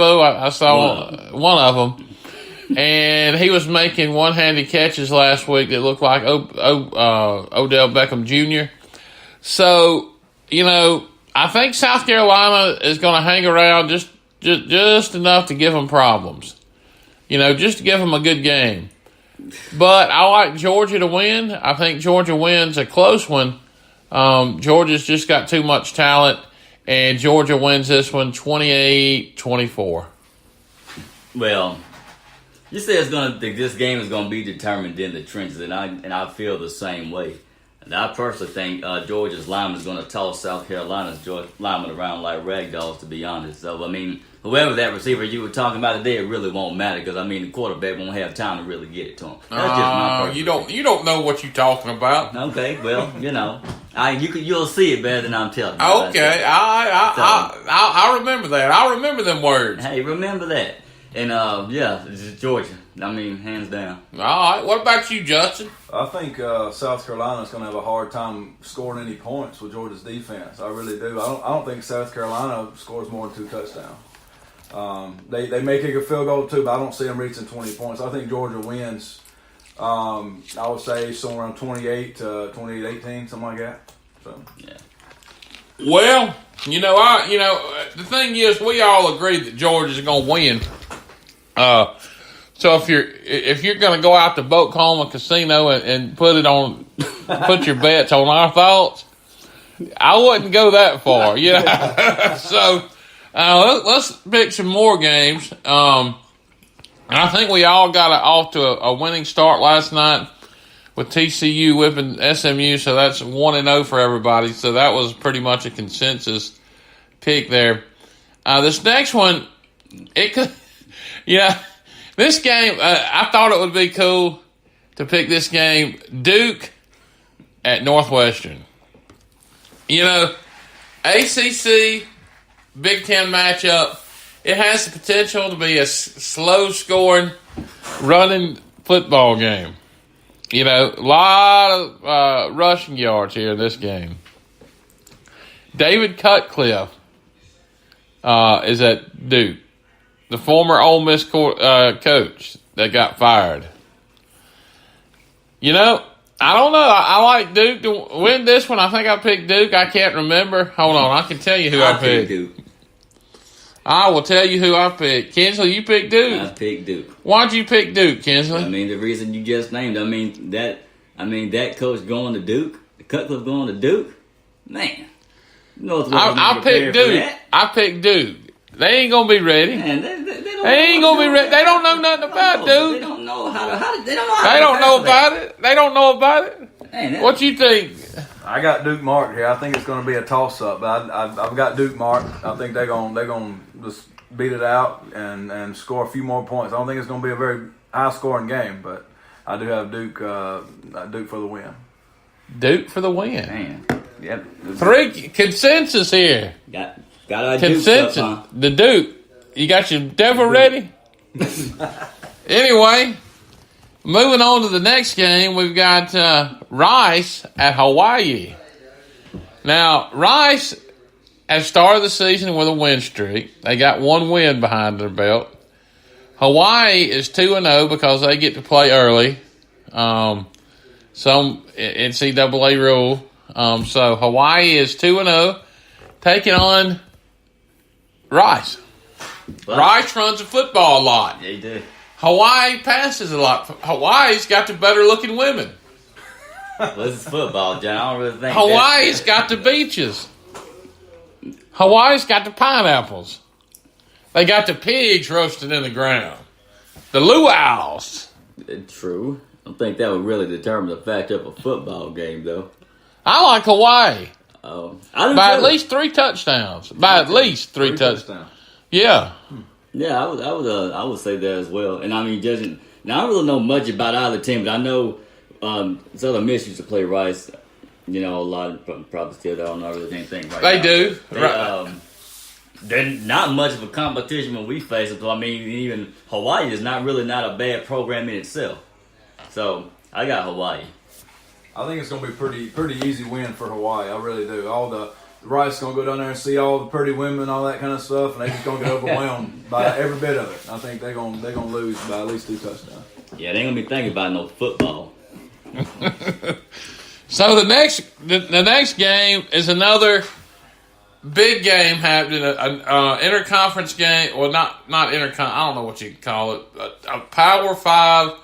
Crespo. I saw one of them. And he was making one-handed catches last week that looked like Odell Beckham Jr. So, I think South Carolina is going to hang around just enough to give them problems. Just to give them a good game. But I like Georgia to win. I think Georgia wins a close one. Georgia's just got too much talent, and Georgia wins this one 28-24. Well, you say this game is going to be determined in the trenches, and I feel the same way. And I personally think Georgia's lineman is going to toss South Carolina's lineman around like rag dolls, to be honest. So, whoever that receiver you were talking about today, it really won't matter because, the quarterback won't have time to really get it to him. That's just my personal you don't know what you're talking about. Okay, well, you'll see it better than I'm telling you. Okay, I remember that. I remember them words. Hey, remember that. And, it's Georgia. Hands down. All right. What about you, Justin? I think South Carolina's going to have a hard time scoring any points with Georgia's defense. I really do. I don't think South Carolina scores more than 2 touchdowns. They may kick a field goal too, but I don't see them reaching 20 points. I think Georgia wins. I would say somewhere around 28 to 28-18, something like that. So yeah. Well, the thing is, we all agree that Georgia's going to win. So if you're going to go out to Boat Coleman Casino and put your bets on our thoughts, I wouldn't go that far. So let's pick some more games. And I think we all got off to a winning start last night with TCU whipping SMU. So that's 1-0 for everybody. So that was pretty much a consensus pick there. This next one, it could. This game, I thought it would be cool to pick this game, Duke at Northwestern. ACC, Big Ten matchup, it has the potential to be a slow-scoring, running football game. A lot of rushing yards here in this game. David Cutcliffe is at Duke. The former Ole Miss coach that got fired. I don't know. I like Duke to win this one. I think I picked Duke. I can't remember. Hold on. I can tell you who I picked. Duke. I will tell you who I picked. Kinsley, you picked Duke? I picked Duke. Why'd you pick Duke, Kinsley? The reason you just named. That coach going to Duke, Cutcliffe going to Duke, man. I picked Duke. I picked Duke. They ain't gonna be ready. Man, they ain't gonna be ready. They don't know nothing about Duke. They don't know how to. They don't know about it. They don't know about it. Man, what you think? I got Duke marked here. I think it's going to be a toss-up, but I've got Duke marked. I think they're gonna just beat it out and score a few more points. I don't think it's going to be a very high-scoring game, but I do have Duke for the win. Duke for the win. Man, yep. 3 consensus here. Got our consensus. Duke up, huh? The Duke. You got your devil ready? Anyway, moving on to the next game, we've got Rice at Hawaii. Now, Rice has started the season with a win streak. They got 1 win behind their belt. Hawaii is 2-0 because they get to play early. Some NCAA rule. So Hawaii is 2-0, taking on Rice. But Rice runs the football a lot. Yeah, he did. Hawaii passes a lot. Hawaii's got the better-looking women. Well, this is football, John. I don't really think Hawaii's got the beaches. Hawaii's got the pineapples. They got the pigs roasted in the ground. The luau's. True. I don't think that would really determine the factor of a football game, though. I like Hawaii. By at least 3 touchdowns. By at least 3 touchdowns. Yeah. Yeah, I would say that as well. And judging now, I don't really know much about either team, but I know Southern Miss used to play Rice. A lot of probably still don't know really anything right They now. do. They're not much of a competition when we face them. Even Hawaii is not a bad program in itself. So I got Hawaii. I think it's going to be pretty easy win for Hawaii. I really do. All the Rice is going to go down there and see all the pretty women, all that kind of stuff, and they're just going to get overwhelmed by every bit of it. I think they're going to lose by at least 2 touchdowns. Yeah, they ain't gonna be thinking about no football. So the next game is another big game happening, an interconference game. Well, not intercon. I don't know what you call it. A Power 5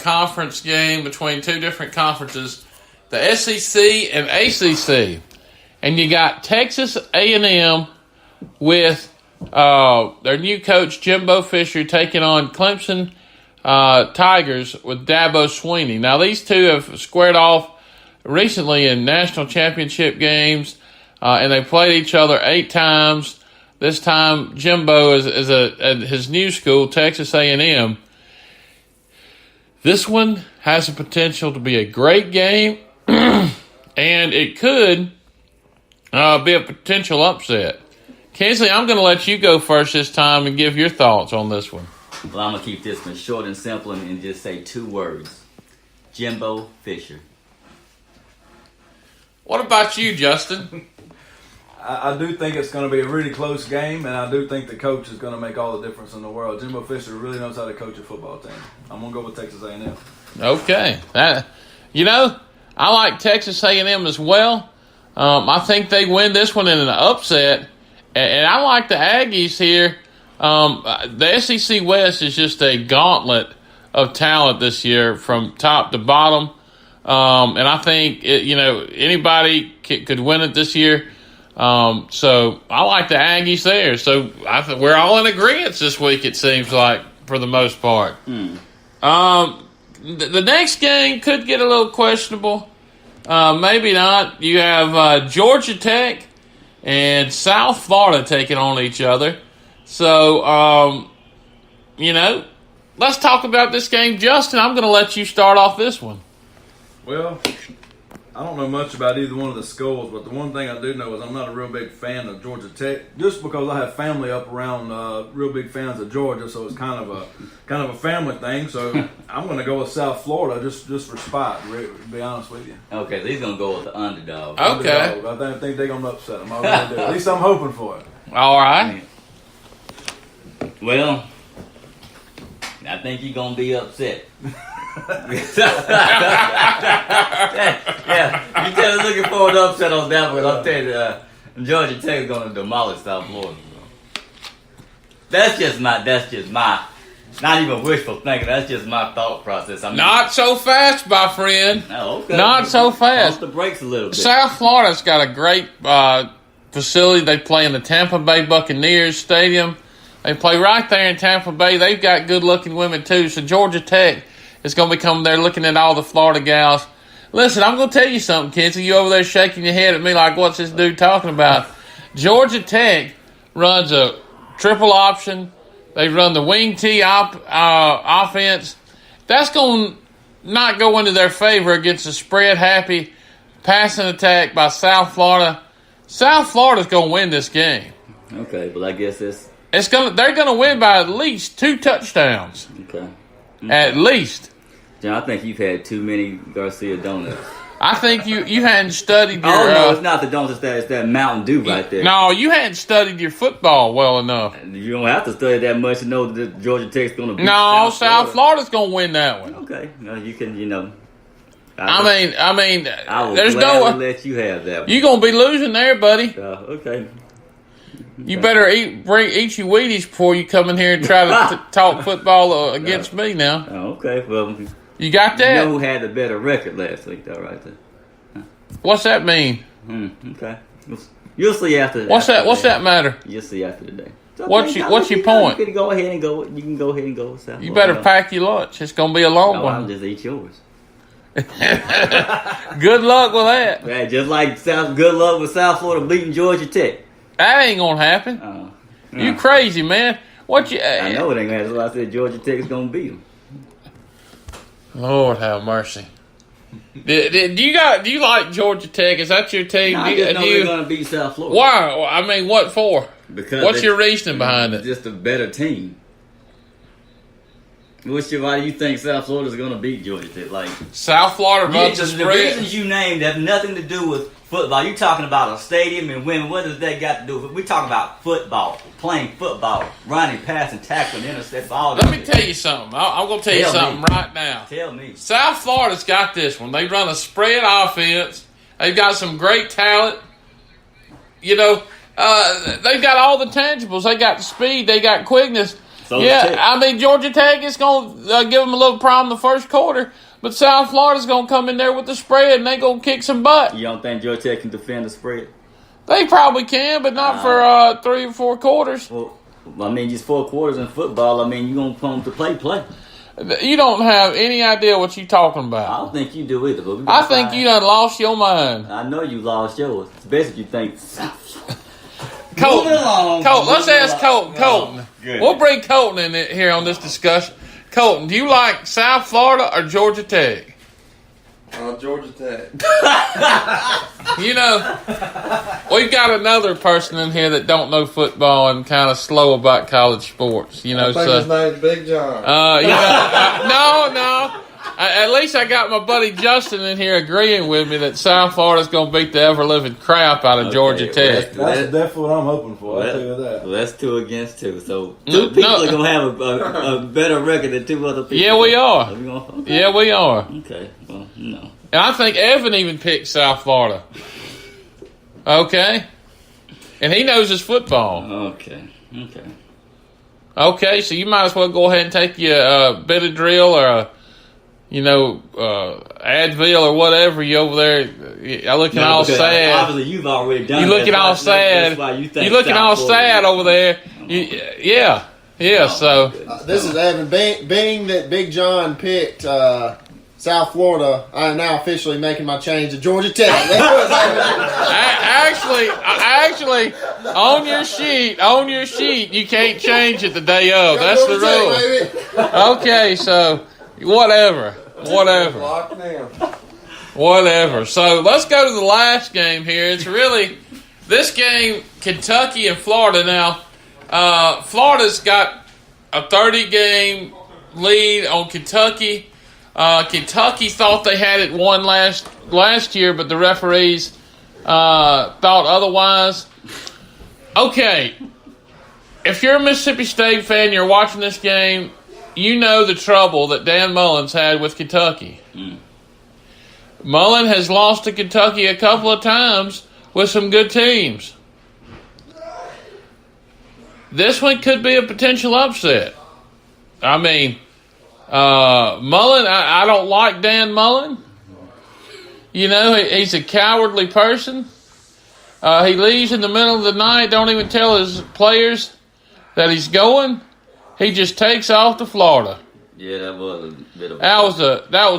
conference game between 2 different conferences, the SEC and ACC. And you got Texas A&M with their new coach, Jimbo Fisher, taking on Clemson Tigers with Dabo Swinney. Now, these two have squared off recently in national championship games, and they played each other 8 times. This time, Jimbo is at his new school, Texas A&M. This one has the potential to be a great game, and it could be a potential upset. Kinsley, I'm going to let you go first this time and give your thoughts on this one. Well, I'm going to keep this one short and simple and just say 2 words. Jimbo Fisher. What about you, Justin? I do think it's going to be a really close game, and I do think the coach is going to make all the difference in the world. Jimbo Fisher really knows how to coach a football team. I'm going to go with Texas A&M. Okay. I like Texas A&M as well. I think they win this one in an upset, and I like the Aggies here. The SEC West is just a gauntlet of talent this year from top to bottom. And I think, anybody could win it this year. So I like the Aggies there. So we're all in agreement this week, it seems like, for the most part. The next game could get a little questionable. Maybe not. You have Georgia Tech and South Florida taking on each other. So, let's talk about this game. Justin, I'm going to let you start off this one. Well, I don't know much about either one of the schools, but the one thing I do know is I'm not a real big fan of Georgia Tech, just because I have family up around real big fans of Georgia, so it's kind of a family thing. So I'm going to go with South Florida just for spite, to be honest with you. Okay, so he's going to go with the underdog. Okay. Underdog. I think they're going to upset them. I really do. At least I'm hoping for it. All right. Well, I think you're going to be upset. Yeah, you kind of looking for an upset on that one. I'll tell you, Georgia Tech is going to demolish South Florida. That's just my, not even wishful thinking. That's just my thought process. Not so fast, my friend. Oh, okay. Not so fast. Pump the brakes a little bit. South Florida's got a great facility. They play in the Tampa Bay Buccaneers Stadium. They play right there in Tampa Bay. They've got good-looking women, too. So Georgia Tech is going to be coming there looking at all the Florida gals. Listen, I'm going to tell you something, Kinsey. You over there shaking your head at me like, what's this dude talking about? Georgia Tech runs a triple option. They run the wing T offense. That's going to not go into their favor against a spread-happy passing attack by South Florida. South Florida's going to win this game. Okay, but I guess they're going to win by at least 2 touchdowns. Okay. At least. John, I think you've had too many Garcia donuts. I think you hadn't studied your... no, it's not the donuts. It's that Mountain Dew right there. No, you hadn't studied your football well enough. You don't have to study that much to know that Georgia Tech's going to beat No, South Florida's going to win that one. Okay. No, you can, I mean, I will there's gladly let you have that one. You're going to be losing there, buddy. Okay. You better eat your Wheaties before you come in here and try to talk football against me now. Oh, okay. Well, you got that? who had the better record last week, though, right there? What's that mean? Okay. You'll see after. What's that matter? You'll see after the day. Okay, What's your point? You can go ahead and go. You can go ahead and go with South. You better pack your lunch. It's going to be a long one. I'll just eat yours. Good luck with that. Yeah, just like good luck with South Florida beating Georgia Tech. That ain't gonna happen. You crazy, man. What you? I know it ain't gonna happen. That's why I said Georgia Tech is gonna beat them. Lord have mercy. Do you like Georgia Tech? Is that your team? No, I just know they're gonna beat South Florida. Why? I mean, what for? Because what's your reasoning behind it? Just a better team. Why do you think South Florida's gonna beat Georgia Tech? Like South Florida runs the the spread. reasons you named have nothing to do with football. You talking about a stadium and women? What does that got to do with it? We talking about football, playing football, running, passing, tackling, intercept, all that. Let me tell you something. I'm going to tell you something right now. Tell me. South Florida's got this one. They run a spread offense. They've got some great talent. You know, they've got all the tangibles. They got the speed. They got quickness. So I mean, Georgia Tech is going to give them a little problem the first quarter, but South Florida's going to come in there with the spread, and they're going to kick some butt. You don't think Georgia Tech can defend the spread? They probably can, but not for 3 or 4 quarters. Well, I mean, just 4 quarters in football. I mean, you're going to come to play. You don't have any idea what you're talking I about. don't think you do either. But I think you done lost your mind. I know you lost yours. Especially if you think. Colton, along. let's ask Colton. Colton. Good. We'll bring Colton in here on this discussion. Colton, do you like South Florida or Georgia Tech? Georgia Tech. You know, we've got another person in here that don't know football and kind of slow about college sports. You know, I think his name's Big John. you know, no. At least I got my buddy Justin in here agreeing with me that South Florida's going to beat the ever-living crap out of Georgia Tech. That's definitely what I'm hoping for. I'll tell you that. Well, that's 2 against 2. So 2 people are going to have a better record than 2 other people. Yeah, we are. Okay. Yeah, we are. Okay. Well, no. And I think Evan even picked South Florida. Okay? And he knows his football. Okay. Okay, so you might as well go ahead and take your Benadryl or a Advil or whatever. You over there, looking all sad. Obviously, you've already done. You looking all sad. That's why you think you looking all sad over there. Yeah. So This is Evan. Being that Big John picked South Florida, I am now officially making my change to Georgia Tech. actually, on your sheet, you can't change it the day of. That's the rule. Okay, so whatever. Locked down. Whatever. So let's go to the last game here. It's really this game, Kentucky and Florida. Now, Florida's got a 30-game lead on Kentucky. Kentucky thought they had it won last year, but the referees thought otherwise. Okay, if you're a Mississippi State fan, you're watching this game, you know the trouble that Dan Mullen's had with Kentucky. Mullen has lost to Kentucky a couple of times with some good teams. This one could be a potential upset. I mean, Mullen, I don't like Dan Mullen. You know, he's a cowardly person. He leaves in the middle of the night, don't even tell his players that he's going. He just takes off to Florida. Yeah, that was a bit of That was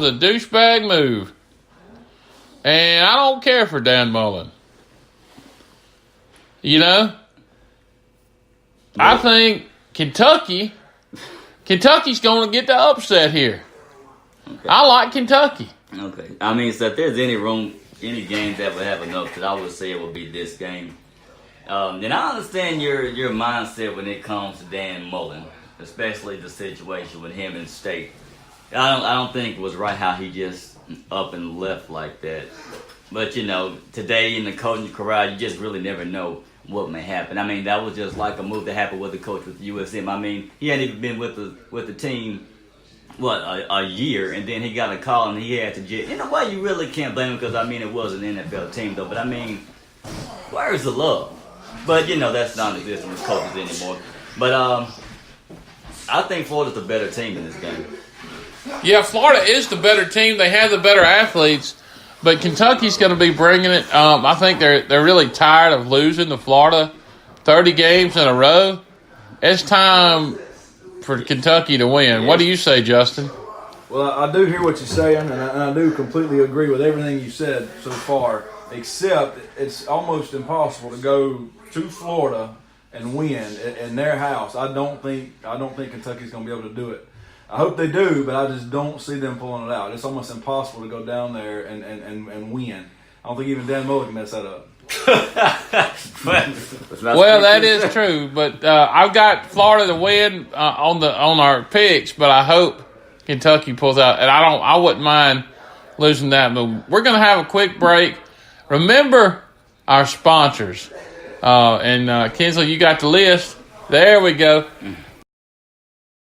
a douchebag move. And I don't care for Dan Mullen. You know? I think Kentucky's going to get the upset here. Okay. I like Kentucky. Okay. I mean, so if there's any games that would have enough, that I would say it would be this game. And I understand your mindset when it comes to Dan Mullen, especially the situation with him and State. I don't think it was right how he just up and left like that. But, you know, today in the coaching career, you just really never know what may happen. I mean, that was just like a move that happened with the coach with USM. I mean, he hadn't even been with the team, a year, and then he got a call and he had to jet. In a way, you really can't blame him because, I mean, it was an NFL team, though. But, I mean, where's the love? But, you know, that's non-existent with coaches anymore. But I think Florida's the better team in this game. Yeah, Florida is the better team. They have the better athletes. But Kentucky's going to be bringing it. I think they're really tired of losing to Florida 30 games in a row. It's time for Kentucky to win. What do you say, Justin? Well, I do hear what you're saying, and I do completely agree with everything you said so far, except it's almost impossible to go to Florida and win in their house. I don't think Kentucky's going to be able to do it. I hope they do, but I just don't see them pulling it out. It's almost impossible to go down there and win. I don't think even Dan Mullen can mess that up. Well, that is true, but I've got Florida to win on our picks, but I hope Kentucky pulls out, and I wouldn't mind losing that. But we're going to have a quick break. remember our sponsors. And Kinsley, you got the list. There we go.